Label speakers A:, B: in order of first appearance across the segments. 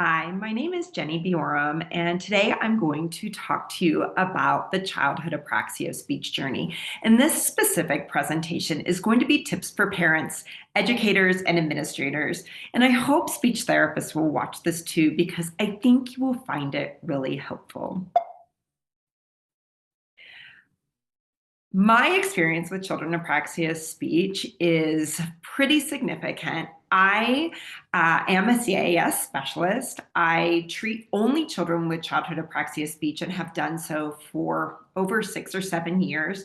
A: Hi, my name is Jenny Bjorem, and today I'm going to talk to you about the childhood apraxia of speech journey. And this specific presentation is going to be tips for parents, educators, and administrators. And I hope speech therapists will watch this too, because I think you will find it really helpful. My experience with children apraxia of speech is pretty significant. I am a CAS specialist. I treat only children with childhood apraxia of speech and have done so for over 6 or 7 years.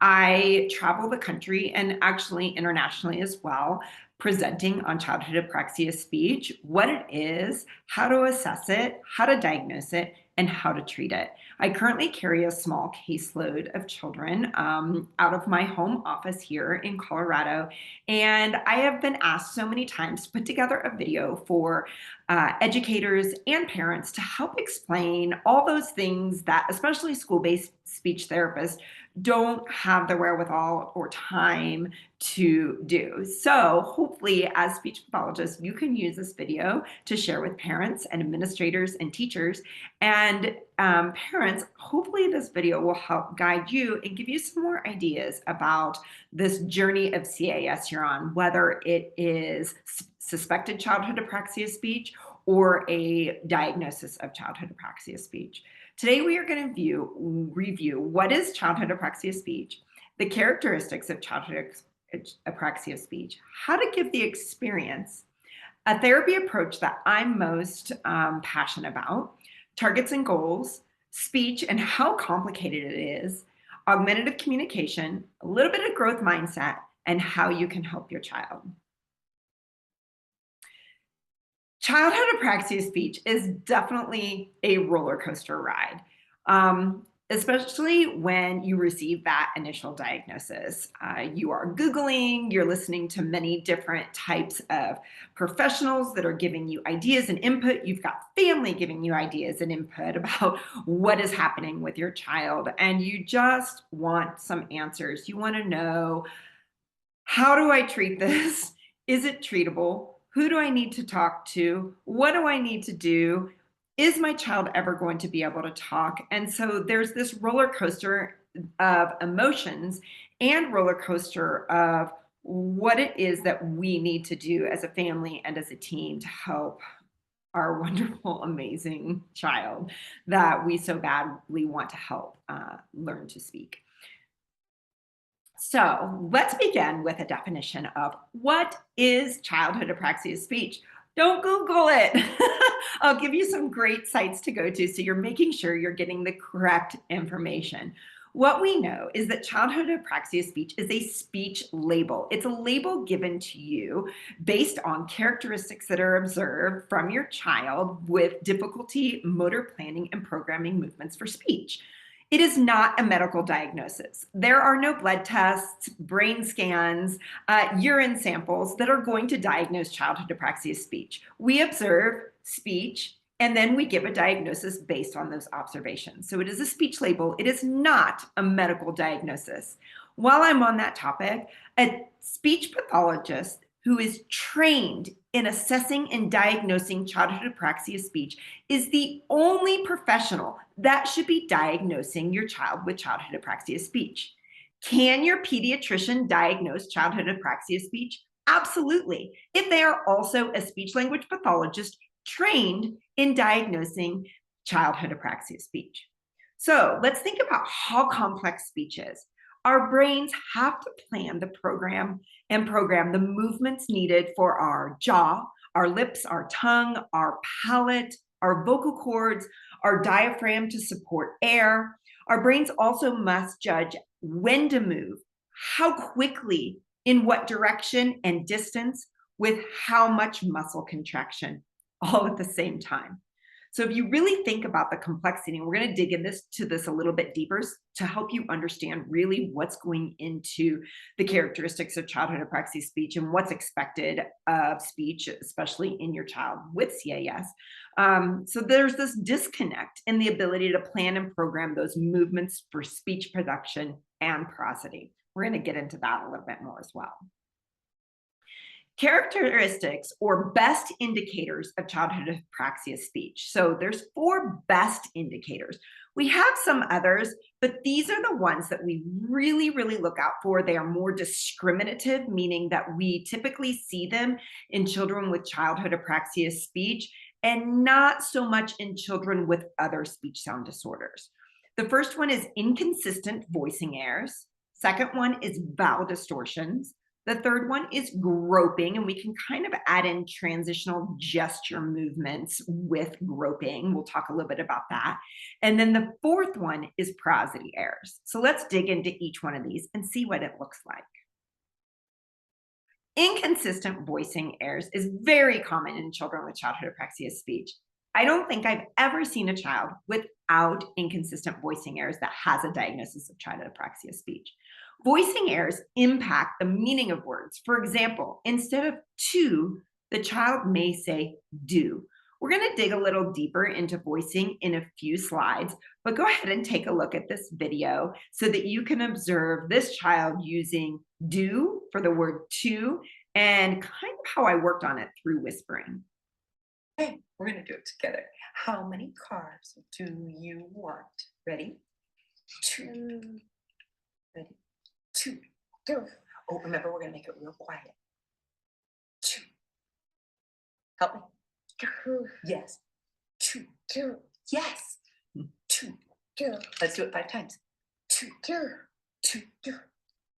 A: I travel the country and actually internationally as well, presenting on childhood apraxia of speech, what it is, how to assess it, how to diagnose it, and how to treat it. I currently carry a small caseload of children out of my home office here in Colorado, and I have been asked so many times to put together a video for educators and parents to help explain all those things that especially school-based speech therapists don't have the wherewithal or time to do. So hopefully, as speech pathologists, you can use this video to share with parents and administrators and teachers. And parents, hopefully this video will help guide you and give you some more ideas about this journey of CAS you're on, whether it is suspected childhood apraxia speech or a diagnosis of childhood apraxia speech. Today, we are going to review what is childhood apraxia speech, the characteristics of childhood apraxia speech, how to give the experience, a therapy approach that I'm most passionate about, targets and goals, speech and how complicated it is, augmentative communication, a little bit of growth mindset, and how you can help your child. Childhood apraxia speech is definitely a roller coaster ride, especially when you receive that initial diagnosis. You are Googling, you're listening to many different types of professionals that are giving you ideas and input. You've got family giving you ideas and input about what is happening with your child, and you just want some answers. You want to know, how do I treat this? Is it treatable? Who do I need to talk to? What do I need to do? Is my child ever going to be able to talk? And so there's this roller coaster of emotions and roller coaster of what it is that we need to do as a family and as a team to help our wonderful, amazing child that we so badly want to help learn to speak. So let's begin with a definition of what is childhood apraxia speech. Don't Google it. I'll give you some great sites to go to so you're making sure you're getting the correct information. What we know is that childhood apraxia speech is a speech label. It's a label given to you based on characteristics that are observed from your child with difficulty motor planning and programming movements for speech. It is not a medical diagnosis. There are no blood tests, brain scans, urine samples that are going to diagnose childhood apraxia speech. We observe speech and then we give a diagnosis based on those observations. So it is a speech label. It is not a medical diagnosis. While I'm on that topic, a speech pathologist who is trained in assessing and diagnosing childhood apraxia speech is the only professional that should be diagnosing your child with childhood apraxia speech. Can your pediatrician diagnose childhood apraxia speech? Absolutely, if they are also a speech language pathologist trained in diagnosing childhood apraxia speech. So let's think about how complex speech is. Our brains have to plan the program the movements needed for our jaw, our lips, our tongue, our palate, our vocal cords, our diaphragm to support air. Our brains also must judge when to move, how quickly, in what direction and distance, with how much muscle contraction, all at the same time. So if you really think about the complexity, and we're going to dig into this a little bit deeper to help you understand really what's going into the characteristics of childhood apraxia speech and what's expected of speech, especially in your child with CAS. So there's this disconnect in the ability to plan and program those movements for speech production and prosody. We're going to get into that a little bit more as well. Characteristics or best indicators of childhood apraxia speech. So there's 4 best indicators. We have some others, but these are the ones that we really, really look out for. They are more discriminative, meaning that we typically see them in children with childhood apraxia speech and not so much in children with other speech sound disorders. The first one is inconsistent voicing errors. Second one is vowel distortions. The third one is groping, and we can kind of add in transitional gesture movements with groping. We'll talk a little bit about that. And then the fourth one is prosody errors. So let's dig into each one of these and see what it looks like. Inconsistent voicing errors is very common in children with childhood apraxia speech. I don't think I've ever seen a child without inconsistent voicing errors that has a diagnosis of childhood apraxia speech. Voicing errors impact the meaning of words. For example, instead of to, the child may say do. We're going to dig a little deeper into voicing in a few slides, but go ahead and take a look at this video so that you can observe this child using do for the word to and kind of how I worked on it through whispering.
B: Okay, we're going to do it together. How many cars do you want? Ready? 2. Ready? 2. Go. Oh, remember, we're going to make it real quiet. 2. Help me. 2. Yes. 2. 2. Yes. 2. 2. Let's do it 5 times. 2. 2. 2. 2.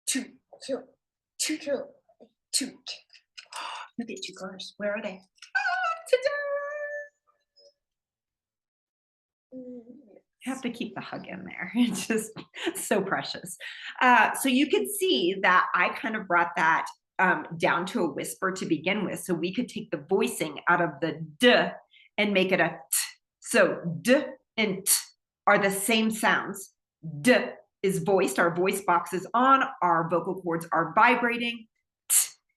B: 2. 2. 2. 2. 2. You get 2 cars. Where are they? Ta-da!
A: Have to keep the hug in there. It's just so precious. So you can see that I kind of brought that down to a whisper to begin with. So we could take the voicing out of the d and make it a t. So d and t are the same sounds. D is voiced, our voice box is on, our vocal cords are vibrating.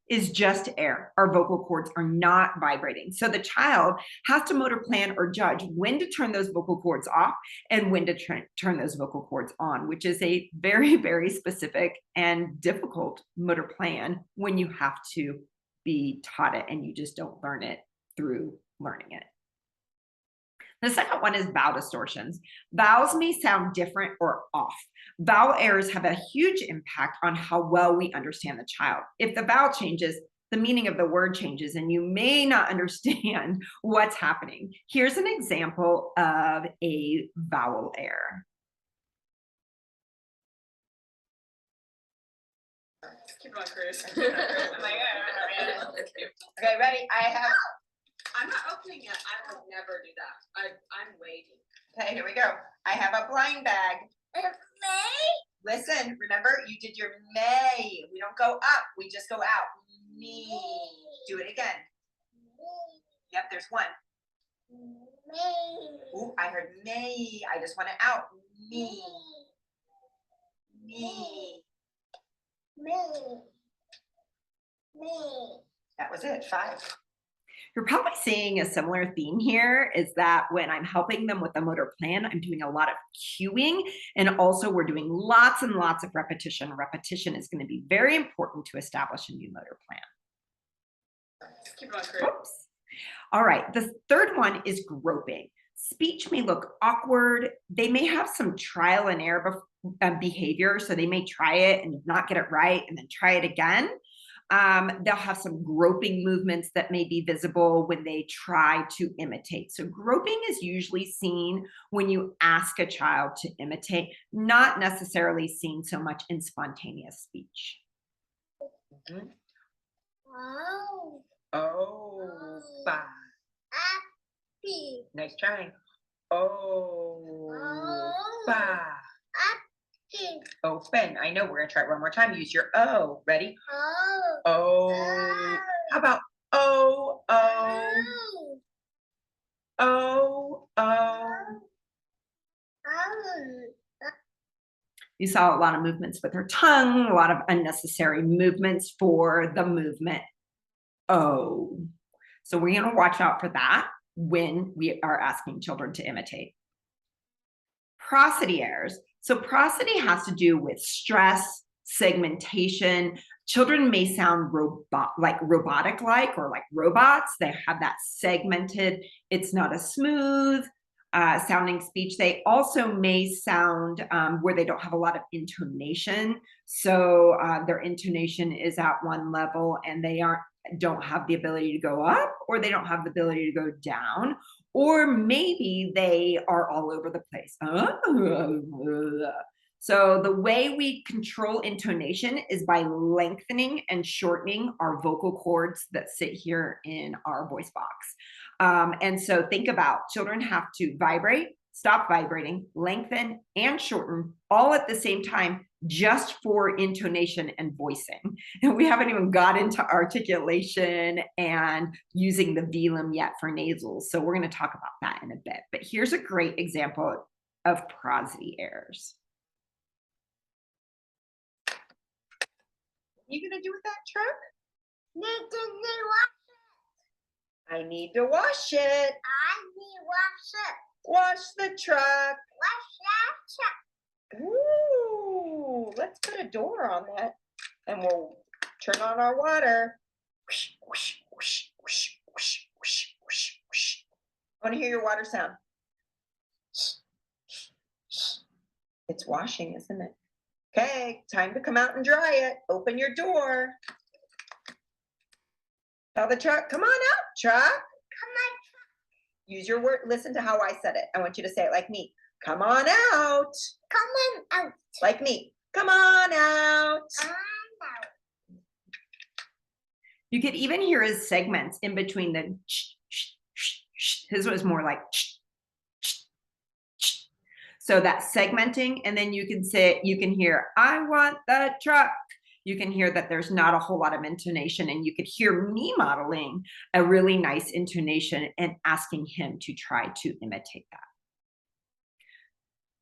A: Is just air. Our vocal cords are not vibrating. So the child has to motor plan or judge when to turn those vocal cords off and when to turn those vocal cords on, which is a very, very specific and difficult motor plan when you have to be taught it and you just don't learn it through learning it. The second one is vowel distortions. Vowels may sound different or off. Vowel errors have a huge impact on how well we understand the child. If the vowel changes, the meaning of the word changes and you may not understand what's happening. Here's an example of a vowel error.
C: Keep on, Chris. Okay, ready? I'm not opening it. I would never do that. I'm waiting.
A: Okay, here we go. I have a blind bag.
D: May?
A: Listen, remember, you did your may. We don't go up, we just go out. Me. Do it again. Yep, there's one.
D: May.
A: Ooh, I heard may. I just want it out. Me. Me.
D: May. May.
A: That was it, 5. You're probably seeing a similar theme here is that when I'm helping them with the motor plan, I'm doing a lot of cueing and also we're doing lots and lots of repetition. Repetition is going to be very important to establish a new motor plan.
C: Keep on, Chris.
A: Oops. All right, the third one is groping. Speech may look awkward. They may have some trial and error behavior, so they may try it and not get it right and then try it again. They'll have some groping movements that may be visible when they try to imitate. So groping is usually seen when you ask a child to imitate, not necessarily seen so much in spontaneous speech.
B: Mm-hmm.
D: Oh.
B: Oh, ba.
D: Happy.
B: Nice try. Oh, ba.
D: Happy.
B: Open. I know. We're going to try it one more time. Use your O. Ready?
D: Oh.
B: Oh. How about oh, oh, oh, oh.
A: You saw a lot of movements with her tongue, a lot of unnecessary movements for the movement O. So we're going to watch out for that when we are asking children to imitate. Prosody errors. So prosody has to do with stress, segmentation. Children may sound robotic-like or like robots. They have that segmented, it's not a smooth sounding speech. They also may sound where they don't have a lot of intonation. So their intonation is at one level and they don't have the ability to go up, or they don't have the ability to go down, or maybe they are all over the place. So the way we control intonation is by lengthening and shortening our vocal cords that sit here in our voice box. And so think about, children have to vibrate, stop vibrating, lengthen, and shorten all at the same time, just for intonation and voicing. And we haven't even got into articulation and using the velum yet for nasals. So we're going to talk about that in a bit. But here's a great example of prosody errors.
B: What are you gonna do with that truck?
D: Need to
B: I need to wash it.
D: I need wash it.
B: Wash the truck.
D: Wash that truck.
B: Ooh, let's put a door on that and we'll turn on our water. Whoosh, whoosh, whoosh, whoosh, whoosh, whoosh, whoosh, whoosh. I want to hear your water sound. It's washing, isn't it? Okay, time to come out and dry it. Open your door. Tell the truck, come on out, truck.
D: Come on.
B: Use your word. Listen to how I said it. I want you to say it like me. Come on out.
D: Come on out.
B: Like me. Come on out.
D: Come on out.
A: You could even hear his segments in between the sh, sh, sh, sh. His was more like sh, sh, sh. So that segmenting, and then you can hear, I want the truck. You can hear that there's not a whole lot of intonation, and you could hear me modeling a really nice intonation and asking him to try to imitate that.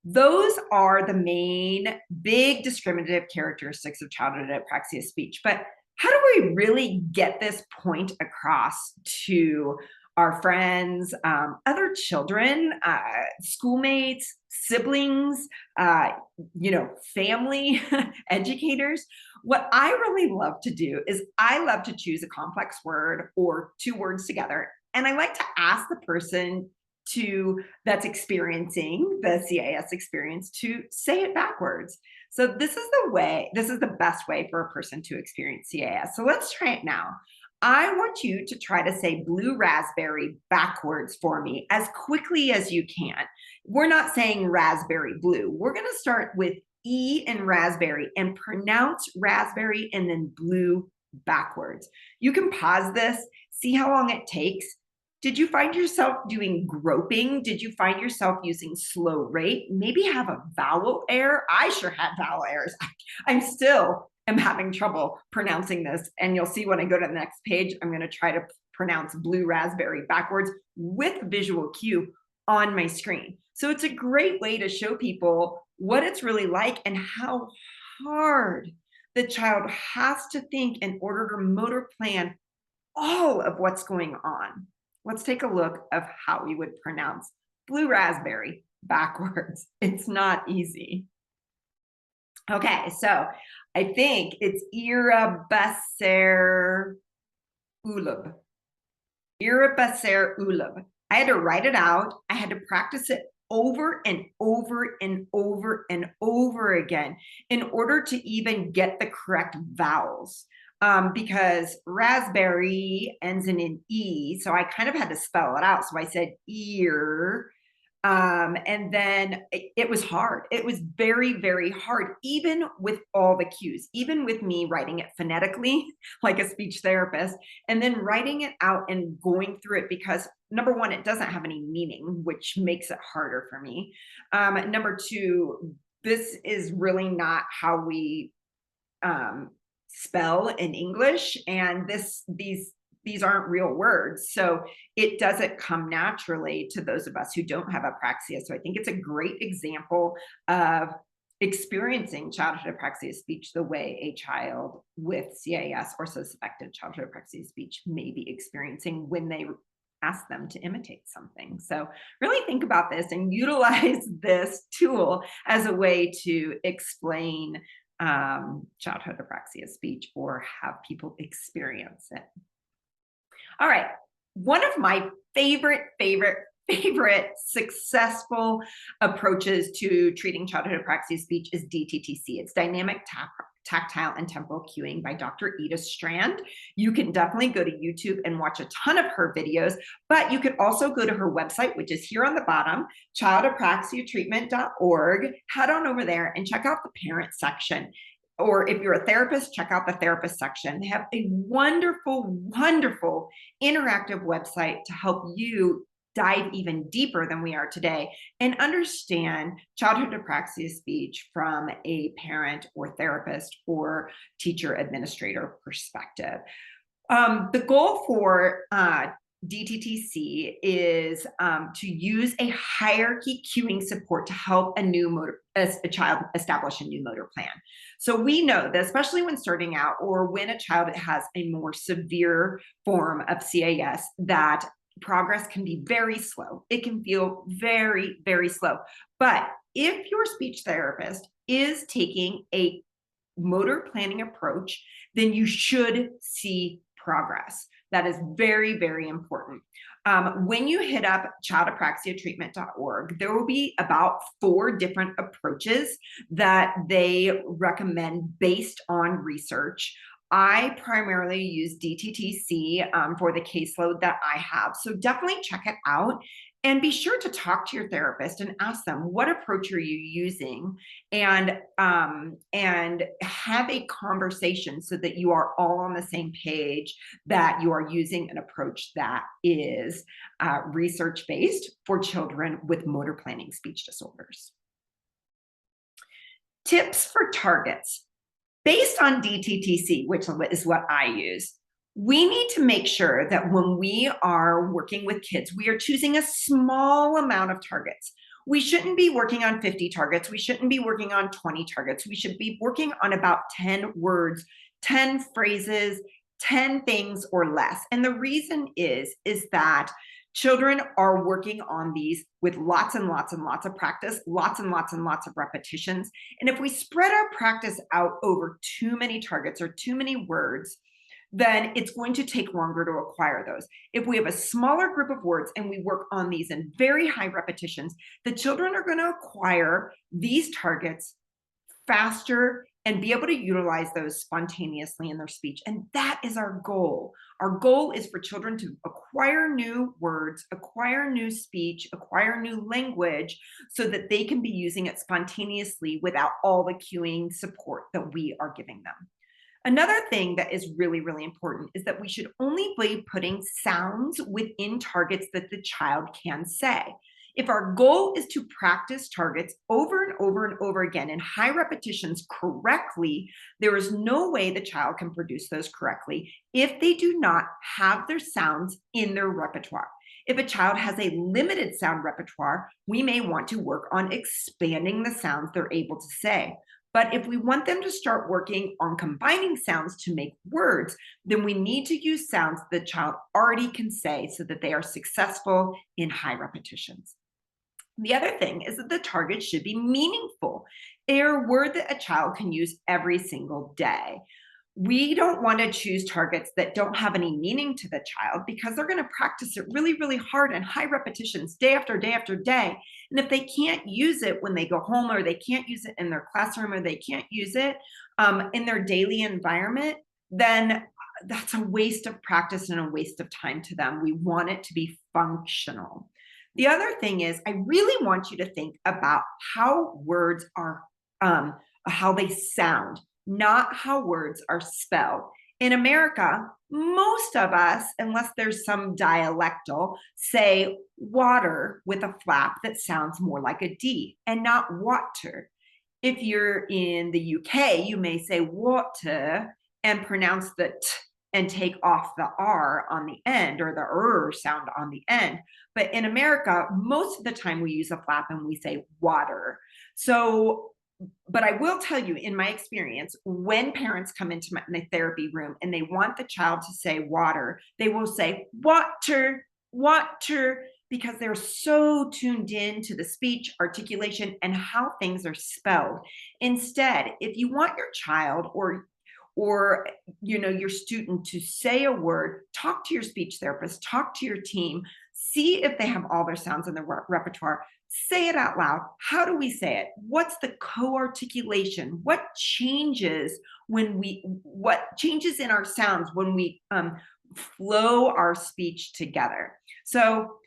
A: Those are the main big discriminative characteristics of childhood apraxia speech. But how do we really get this point across to our friends, other children, schoolmates, siblings, family, educators? What I really love to do is I love to choose a complex word or two words together. And I like to ask the person that's experiencing the CAS experience to say it backwards. So this is the best way for a person to experience CAS. So let's try it now. I want you to try to say blue raspberry backwards for me as quickly as you can. We're not saying raspberry blue. We're going to start with E in raspberry and pronounce raspberry and then blue backwards. You can pause this, see how long it takes. Did you find yourself doing groping? Did you find yourself using slow rate? Maybe have a vowel error? I sure had vowel errors. I'm still having trouble pronouncing this. And you'll see when I go to the next page, I'm going to try to pronounce blue raspberry backwards with visual cue on my screen. So it's a great way to show people what it's really like and how hard the child has to think in order to motor plan all of what's going on. Let's take a look of how we would pronounce blue raspberry backwards. It's not easy. Okay, so I think it's Irabaser Ulub. Irabaser Ulub. I had to write it out. I had to practice it over and over and over and over again in order to even get the correct vowels. Because raspberry ends in an E, so I kind of had to spell it out. So I said ear, and then it was hard. It was very, very hard, even with all the cues, even with me writing it phonetically like a speech therapist, and then writing it out and going through it because number one, it doesn't have any meaning, which makes it harder for me. Number two, this is really not how we spell in English, and these aren't real words, so it doesn't come naturally to those of us who don't have apraxia. So I think it's a great example of experiencing childhood apraxia speech the way a child with CAS or suspected childhood apraxia speech may be experiencing when they ask them to imitate something. So really think about this and utilize this tool as a way to explain childhood apraxia of speech or have people experience it. All right. One of my favorite successful approaches to treating childhood apraxia of speech is DTTC. It's dynamic tactile and temporal cueing by Dr. Edith Strand. You can definitely go to YouTube and watch a ton of her videos, but you can also go to her website, which is here on the bottom, childapraxiatreatment.org. Head on over there and check out the parent section. Or if you're a therapist, check out the therapist section. They have a wonderful, wonderful interactive website to help you dive even deeper than we are today and understand childhood apraxia of speech from a parent or therapist or teacher administrator perspective. The goal for DTTC is to use a hierarchy cueing support to help a child establish a new motor plan. So we know that especially when starting out or when a child has a more severe form of CAS, that progress can be very slow. It can feel very, very slow. But if your speech therapist is taking a motor planning approach, then you should see progress. That is very, very important. When you hit up childapraxiatreatment.org, there will be about 4 different approaches that they recommend based on research. I primarily use DTTC for the caseload that I have. So definitely check it out and be sure to talk to your therapist and ask them, what approach are you using? And have a conversation so that you are all on the same page, that you are using an approach that is research-based for children with motor planning speech disorders. Tips for targets. Based on DTTC, which is what I use, we need to make sure that when we are working with kids, we are choosing a small amount of targets. We shouldn't be working on 50 targets. We shouldn't be working on 20 targets. We should be working on about 10 words, 10 phrases, 10 things or less. And the reason is that children are working on these with lots and lots and lots of practice, lots and lots and lots of repetitions. And if we spread our practice out over too many targets or too many words, then it's going to take longer to acquire those. If we have a smaller group of words and we work on these in very high repetitions, the children are going to acquire these targets faster and be able to utilize those spontaneously in their speech. And that is our goal. Our goal is for children to acquire new words, acquire new speech, acquire new language so that they can be using it spontaneously without all the cueing support that we are giving them. Another thing that is really, really important is that we should only be putting sounds within targets that the child can say. If our goal is to practice targets over and over and over again in high repetitions correctly, there is no way the child can produce those correctly if they do not have their sounds in their repertoire. If a child has a limited sound repertoire, we may want to work on expanding the sounds they're able to say. But if we want them to start working on combining sounds to make words, then we need to use sounds the child already can say so that they are successful in high repetitions. The other thing is that the target should be meaningful. They're a word that a child can use every single day. We don't want to choose targets that don't have any meaning to the child because they're going to practice it really, really hard in high repetitions day after day after day. And if they can't use it when they go home, or they can't use it in their classroom, or they can't use it in their daily environment, then that's a waste of practice and a waste of time to them. We want it to be functional. The other thing is, I really want you to think about how words are, how they sound, not how words are spelled. In America, most of us, unless there's some dialectal, say water with a flap that sounds more like a D and not water. If you're in the UK, you may say water and pronounce the T and take off the R on the end, or the sound on the end. But in America, most of the time we use a flap and we say water. So, but I will tell you, in my experience, when parents come into my therapy room and they want the child to say water, they will say water, water. because they're so tuned in to the speech, articulation, and how things are spelled. Instead, if you want your child or your student to say a word, talk to your speech therapist, talk to your team, see if they have all their sounds in their repertoire. Say it out loud. How do we say it? What's the co-articulation? What changes in our sounds when we flow our speech together? So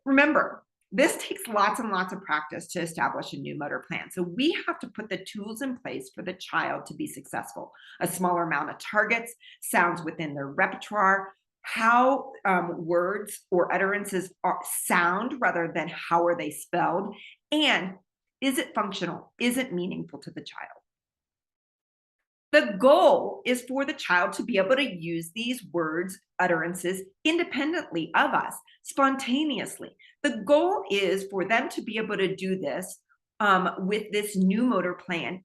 A: remember, this takes lots and lots of practice to establish a new motor plan. So we have to put the tools in place for the child to be successful. A smaller amount of targets, sounds within their repertoire, how words or utterances sound rather than how are they spelled, and is it functional? Is it meaningful to the child? The goal is for the child to be able to use these words, utterances independently of us, spontaneously. The goal is for them to be able to do this with this new motor plan,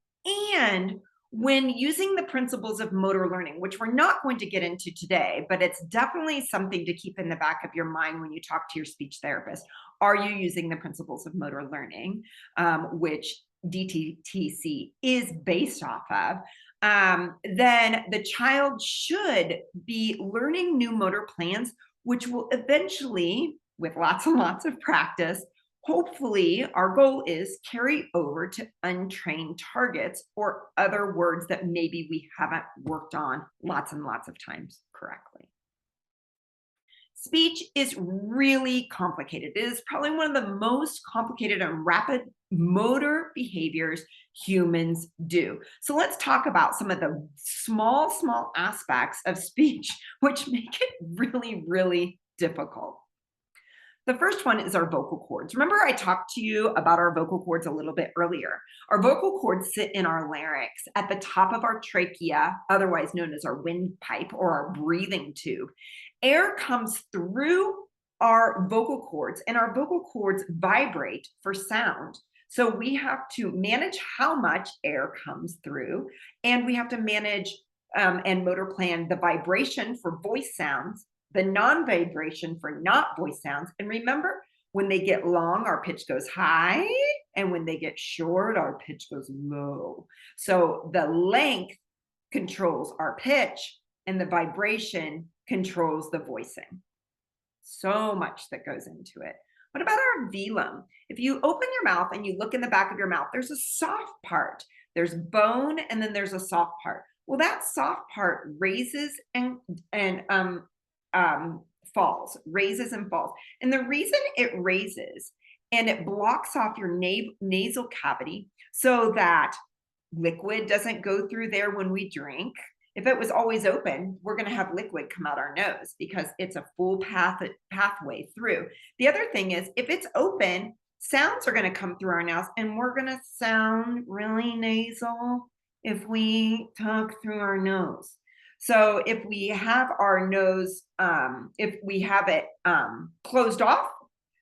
A: and when using the principles of motor learning, which we're not going to get into today, but it's definitely something to keep in the back of your mind when you talk to your speech therapist. Are you using the principles of motor learning, which DTTC is based off of? Then the child should be learning new motor plans, which will eventually, with lots and lots of practice, hopefully our goal is carry over to untrained targets or other words that maybe we haven't worked on lots and lots of times correctly. Speech is really complicated. It is probably one of the most complicated and rapid motor behaviors humans do. So let's talk about some of the small aspects of speech which make it really, really difficult. The first one is our vocal cords. Remember I talked to you about our vocal cords a little bit earlier. Our vocal cords sit in our larynx at the top of our trachea, otherwise known as our windpipe or our breathing tube. Air comes through our vocal cords, and our vocal cords vibrate for sound. So we have to manage how much air comes through, and we have to manage and motor plan the vibration for voice sounds, the non-vibration for not voice sounds. And remember, when they get long, our pitch goes high, and when they get short, our pitch goes low. So the length controls our pitch, and the vibration controls the voicing. So much that goes into it. What about our velum? If you open your mouth and you look in the back of your mouth, there's a soft part. There's bone, and then there's a soft part. Well, that soft part raises and falls, raises and falls. And the reason it raises and it blocks off your nasal cavity so that liquid doesn't go through there when we drink. If it was always open, we're going to have liquid come out our nose because it's a full pathway through. The other thing is, if it's open, sounds are going to come through our nose, and we're going to sound really nasal if we talk through our nose. So if we have our nose, if we have it closed off,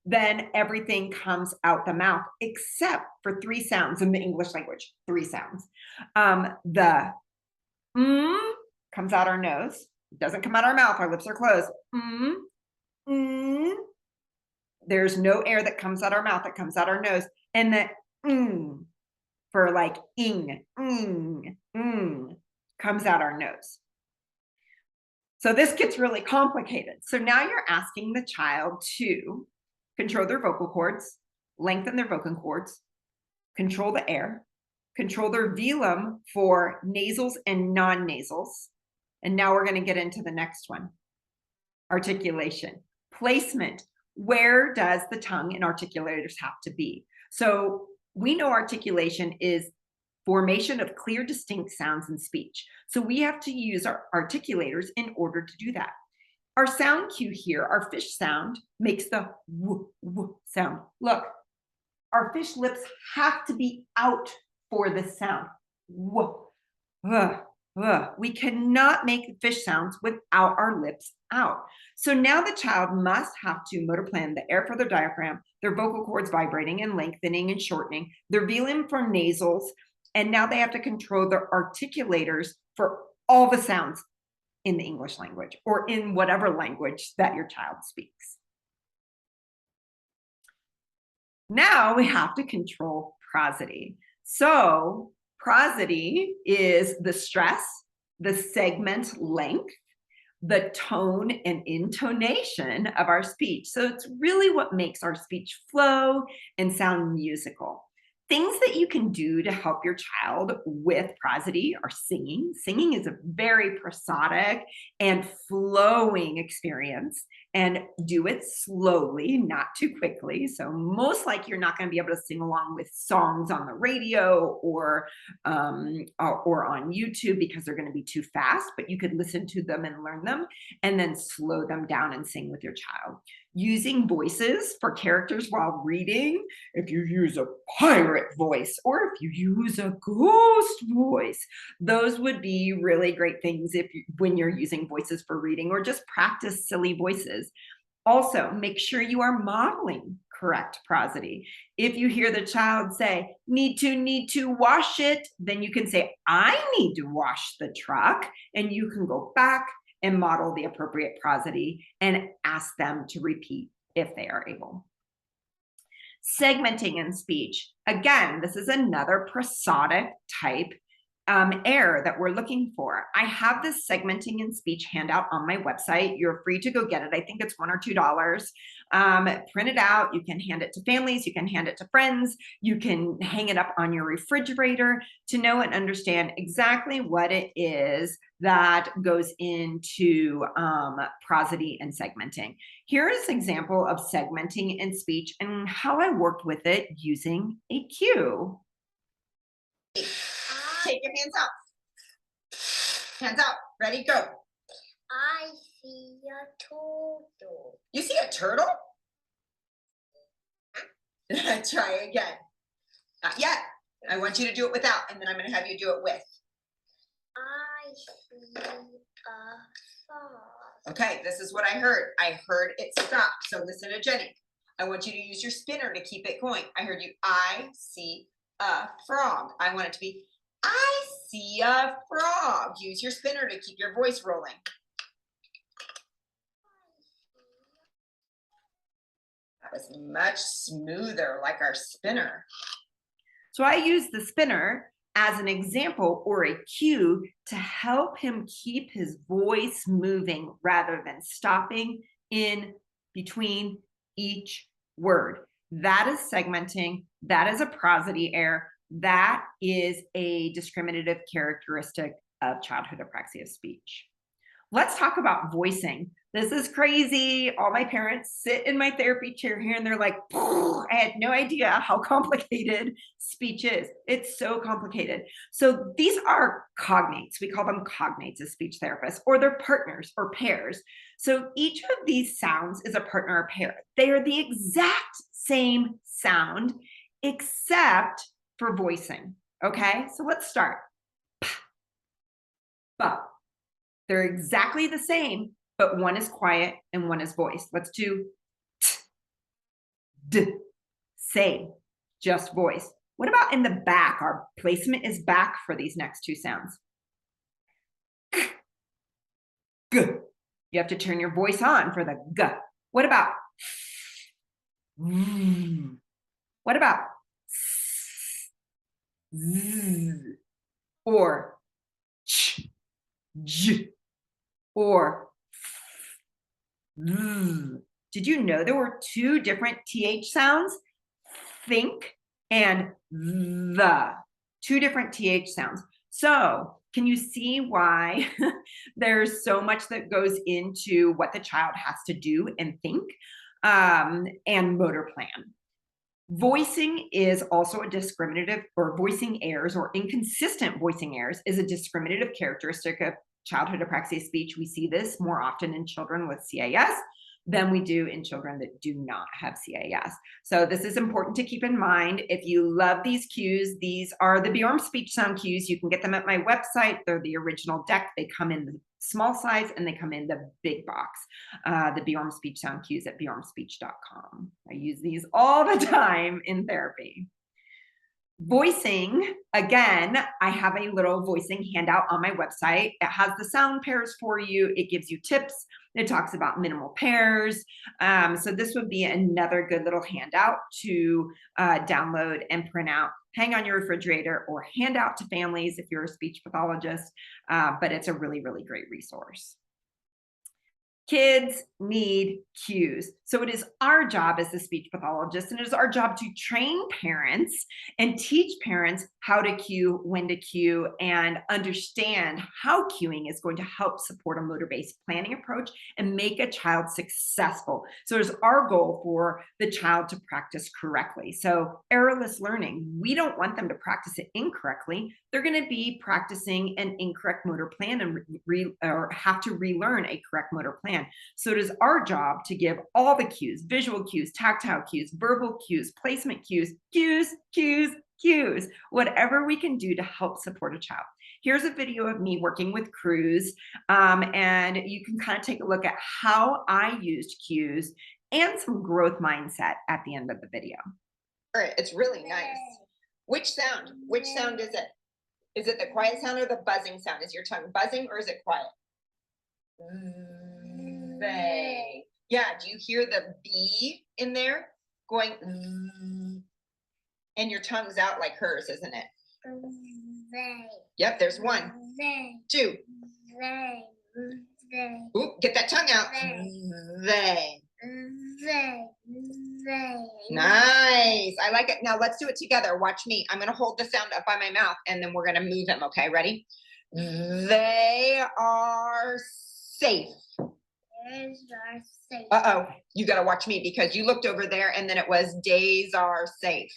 A: then everything comes out the mouth, except for 3 sounds in the English language, 3 sounds. The comes out our nose. It doesn't come out our mouth. Our lips are closed. There's no air that comes out our mouth. That comes out our nose. And the for like comes out our nose. So this gets really complicated. So now you're asking the child to control their vocal cords, lengthen their vocal cords, control the air, control their velum for nasals and non-nasals. And now we're going to get into the next one. Articulation. Placement. Where does the tongue and articulators have to be? So we know articulation is formation of clear, distinct sounds in speech. So we have to use our articulators in order to do that. Our sound cue here, our fish sound, makes the w sound. Look, our fish lips have to be out for the sound. We cannot make fish sounds without our lips out. So now the child must have to motor plan the air for their diaphragm, their vocal cords vibrating and lengthening and shortening, their velum for nasals, and now they have to control their articulators for all the sounds in the English language or in whatever language that your child speaks. Now we have to control prosody. So prosody is the stress, the segment length, the tone and intonation of our speech. So it's really what makes our speech flow and sound musical. Things that you can do to help your child with prosody are singing. Singing is a very prosodic and flowing experience, and do it slowly, not too quickly. So most likely you're not going to be able to sing along with songs on the radio or on YouTube because they're going to be too fast, but you could listen to them and learn them and then slow them down and sing with your child. Using voices for characters while reading, if you use a pirate voice or if you use a ghost voice, those would be really great things when you're using voices for reading, or just practice silly voices. Also, make sure you are modeling correct prosody. If you hear the child say, need to wash it, then you can say, I need to wash the truck, and you can go back and model the appropriate prosody and ask them to repeat if they are able. Segmenting in speech. Again, this is another prosodic type air that we're looking for. I have this segmenting in speech handout on my website. You're free to go get it. I think it's $1 or $2. Print it out. You can hand it to families. You can hand it to friends. You can hang it up on your refrigerator to know and understand exactly what it is that goes into prosody and segmenting. Here is an example of segmenting in speech and how I worked with it using a cue.
C: Take your hands out. Hands out. Ready, go.
D: I see a turtle.
C: You see a turtle? Try again. Not yet. I want you to do it without, and then I'm going to have you do it with.
D: I see a frog.
C: Okay, this is what I heard. I heard it stop. So listen to Jenny. I want you to use your spinner to keep it going. I heard you. I see a frog. I want it to be, I see a frog. Use your spinner to keep your voice rolling. That was much smoother, like our spinner.
A: So I use the spinner as an example or a cue to help him keep his voice moving rather than stopping in between each word. That is segmenting. That is a prosody air. That is a discriminative characteristic of childhood apraxia of speech. Let's talk about voicing. This is crazy. All my parents sit in my therapy chair here and they're like, I had no idea how complicated speech is. It's so complicated. So these are cognates. We call them cognates as speech therapists, or they're partners or pairs. So each of these sounds is a partner or pair. They are the exact same sound except for voicing. Okay, so let's start. But they're exactly the same, but one is quiet and one is voice. Let's do t, d, say, just voice. What about in the back? Our placement is back for these next two sounds. K, g. You have to turn your voice on for the g. What about what about z, or ch, j, or z? Did you know there were two different TH sounds? Think and the. Two different TH sounds. So can you see why there's so much that goes into what the child has to do and think and motor plan? Voicing is also a discriminative, or voicing errors or inconsistent voicing errors is a discriminative characteristic of childhood apraxia speech. We see this more often in children with CAS than we do in children that do not have CAS. So this is important to keep in mind. If you love these cues, these are the Bjorem speech sound cues. You can get them at my website. They're the original deck. They come in the small size and they come in the big box. The Bjorem speech sound cues at bjormspeech.com. I use these all the time in therapy. Voicing, again, I have a little voicing handout on my website. It has the sound pairs for you. It gives you tips. It talks about minimal pairs. So this would be another good little handout to download and print out, hang on your refrigerator, or hand out to families if you're a speech pathologist. But it's a really, really great resource. Kids need cues. So it is our job as the speech pathologist, and it is our job to train parents and teach parents how to cue, when to cue, and understand how cueing is going to help support a motor-based planning approach and make a child successful. So it is our goal for the child to practice correctly. So errorless learning, we don't want them to practice it incorrectly. They're going to be practicing an incorrect motor plan and or have to relearn a correct motor plan. So it is our job to give all the cues, visual cues, tactile cues, verbal cues, placement cues, cues, whatever we can do to help support a child. Here's a video of me working with Cruz, and you can kind of take a look at how I used cues and some growth mindset at the end of the video.
C: All right, it's really nice. Which sound is it? Is it the quiet sound or the buzzing sound? Is your tongue buzzing or is it quiet? They. Yeah, do you hear the B in there going? And your tongue's out like hers, isn't it? Yep, there's one. Two. Oop, get that tongue out. They. Nice. I like it. Now let's do it together. Watch me. I'm going to hold the sound up by my mouth and then we're going to move him. Okay, ready? They are safe. Uh-oh. You got to watch me because you looked over there and then it was days are safe.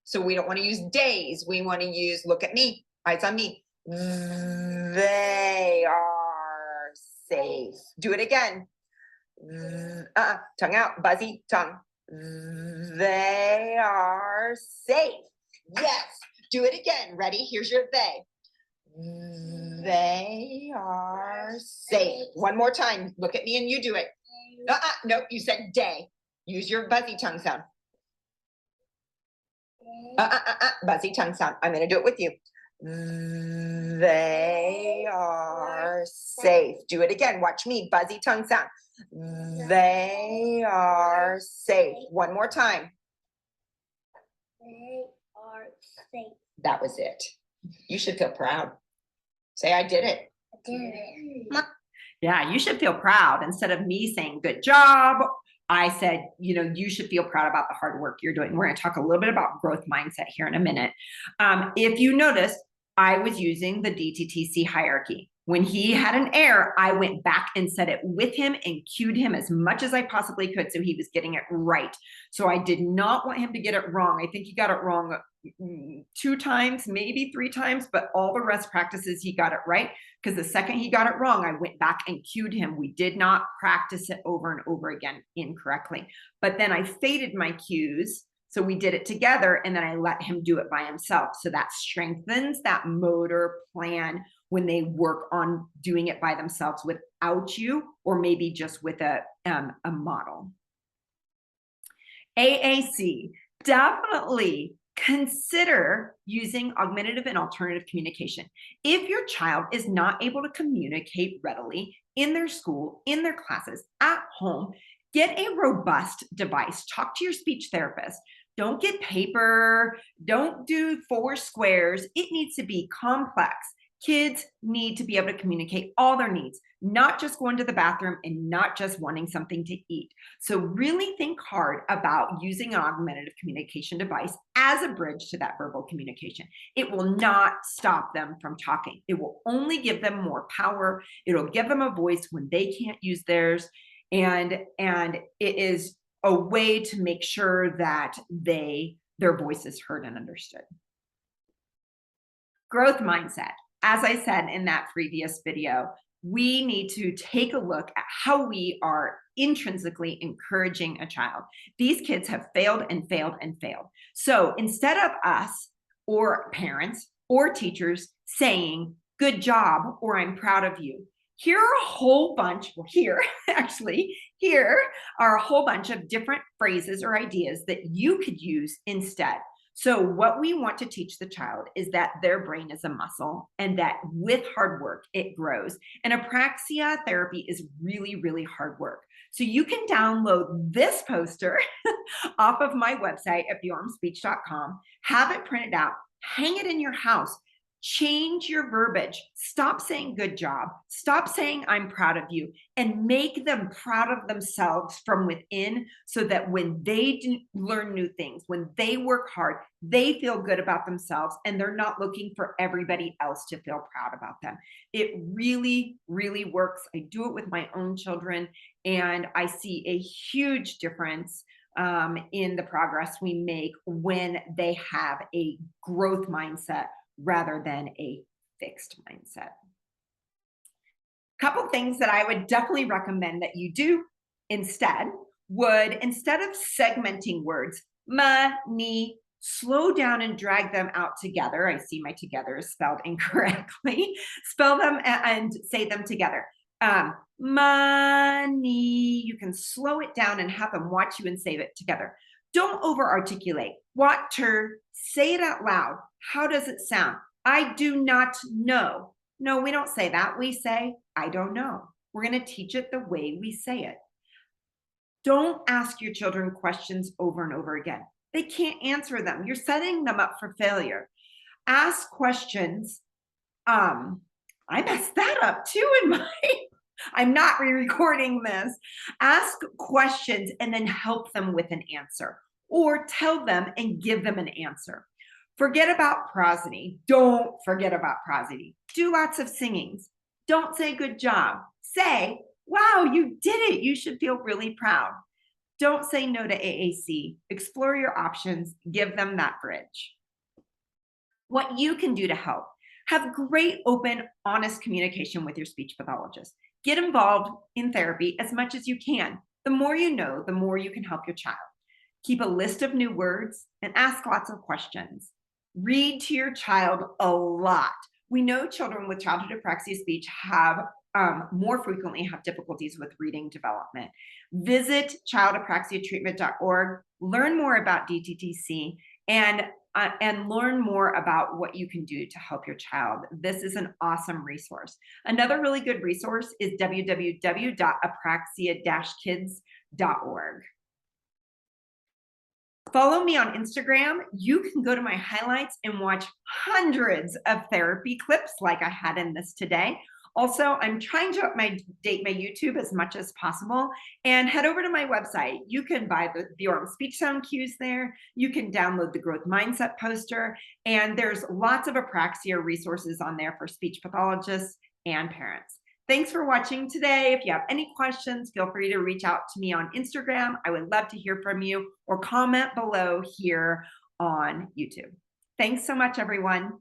C: So we don't want to use days. We want to use look at me. Eyes on me. They are safe. Do it again. Tongue out, buzzy tongue. They are safe. Yes. Do it again. Ready? Here's your they. They are safe. One more time. Look at me and you do it. Nope, you said day. Use your buzzy tongue sound. Buzzy tongue sound. I'm going to do it with you. They are safe. Do it again. Watch me. Buzzy tongue sound. They are safe. One more time.
D: They are safe.
C: That was it. You should feel proud. Say, I did it.
D: I did it.
A: Yeah, you should feel proud. Instead of me saying good job, I said, you should feel proud about the hard work you're doing. We're going to talk a little bit about growth mindset here in a minute. If you noticed, I was using the DTTC hierarchy. When he had an error, I went back and said it with him and cued him as much as I possibly could so he was getting it right. So I did not want him to get it wrong. I think he got it wrong 2 times, maybe 3 times, but all the rest practices he got it right. Because the second he got it wrong, I went back and cued him. We did not practice it over and over again incorrectly. But then I faded my cues. So we did it together and then I let him do it by himself. So that strengthens that motor plan when they work on doing it by themselves without you, or maybe just with a model. AAC, definitely consider using augmentative and alternative communication. If your child is not able to communicate readily in their school, in their classes, at home, get a robust device. Talk to your speech therapist. Don't get paper. Don't do 4 squares. It needs to be complex. Kids need to be able to communicate all their needs, not just going to the bathroom and not just wanting something to eat. So really think hard about using an augmentative communication device as a bridge to that verbal communication. It will not stop them from talking. It will only give them more power. It'll give them a voice when they can't use theirs. And it is a way to make sure that their voice is heard and understood. Growth mindset. As I said in that previous video, we need to take a look at how we are intrinsically encouraging a child. These kids have failed and failed and failed. So instead of us or parents or teachers saying, good job, or I'm proud of you, here are a whole bunch, well, here are a whole bunch of different phrases or ideas that you could use instead. So what we want to teach the child is that their brain is a muscle and that with hard work, it grows. And apraxia therapy is really, really hard work. So you can download this poster off of my website at bjoremspeech.com, have it printed out, hang it in your house, change your verbiage, stop saying good job, stop saying I'm proud of you, and make them proud of themselves from within so that when they learn new things, when they work hard, they feel good about themselves and they're not looking for everybody else to feel proud about them. It really, really works. I do it with my own children and I see a huge difference in the progress we make when they have a growth mindset rather than a fixed mindset. Couple things that I would definitely recommend that you do instead of segmenting words, ma, ni, slow down and drag them out together. I see my together is spelled incorrectly. Spell them and say them together. Money, you can slow it down and have them watch you and say it together. Don't over articulate. Water, say it out loud. How does it sound? I do not know. No, we don't say that. We say, I don't know. We're going to teach it the way we say it. Don't ask your children questions over and over again. They can't answer them. You're setting them up for failure. Ask questions. I messed that up too in my, I'm not re-recording this. Ask questions and then help them with an answer or tell them and give them an answer. Forget about prosody. Don't forget about prosody. Do lots of singings. Don't say good job. Say, wow, you did it. You should feel really proud. Don't say no to AAC. Explore your options. Give them that bridge. What you can do to help. Have great, open, honest communication with your speech pathologist. Get involved in therapy as much as you can. The more you know, the more you can help your child. Keep a list of new words and ask lots of questions. Read to your child a lot. We know children with childhood apraxia speech have more frequently have difficulties with reading development. Visit childapraxiatreatment.org, learn more about DTTC, and learn more about what you can do to help your child. This is an awesome resource. Another really good resource is www.apraxia-kids.org. Follow me on Instagram. You can go to my highlights and watch hundreds of therapy clips like I had in this today. Also, I'm trying to update my YouTube as much as possible, and head over to my website. You can buy the Bjorem speech sound cues there. You can download the growth mindset poster, and there's lots of apraxia resources on there for speech pathologists and parents. Thanks for watching today. If you have any questions, feel free to reach out to me on Instagram. I would love to hear from you, or comment below here on YouTube. Thanks so much, everyone.